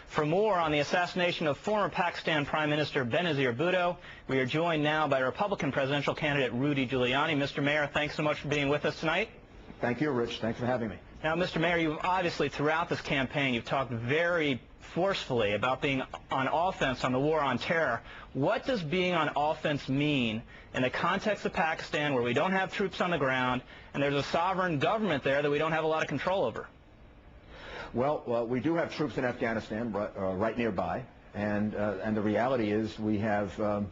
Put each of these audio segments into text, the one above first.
For more on the assassination of former Pakistan Prime Minister Benazir Bhutto, we are joined now by Republican presidential candidate Rudy Giuliani. Mr. Mayor, thanks so much for being with us tonight. Thank you, Rich. Thanks for having me. Now, Mr. Mayor, you've obviously, throughout this campaign, you've talked very forcefully about being on offense on the war on terror. What does being on offense mean in the context of Pakistan, where we don't have troops on the ground and there's a sovereign government there that we don't have a lot of control over? Well, we do have troops in Afghanistan right nearby, and the reality is we have a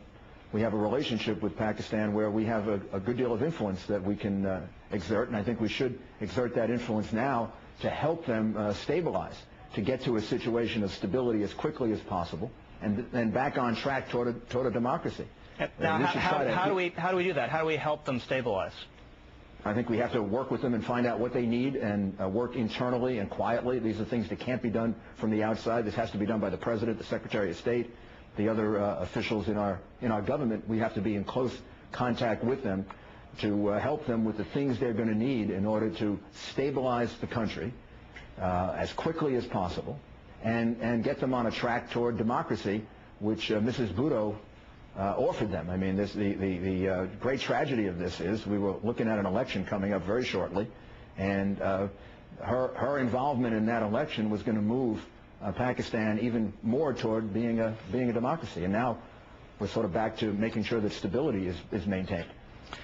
relationship with Pakistan where we have a good deal of influence that we can exert, and I think we should exert that influence now to help them stabilize, to get to a situation of stability as quickly as possible, and then back on track toward a democracy. Now, how do we do that? How do we help them stabilize? I think we have to work with them and find out what they need and work internally and quietly. These are things that can't be done from the outside. This has to be done by the President, the Secretary of State, the other officials in our government. We have to be in close contact with them to help them with the things they're going to need in order to stabilize the country as quickly as possible and get them on a track toward democracy, which Mrs. Bhutto offered them. I mean, the great tragedy of this is we were looking at an election coming up very shortly, and her involvement in that election was going to move Pakistan even more toward being a democracy. And now we're sort of back to making sure that stability is maintained.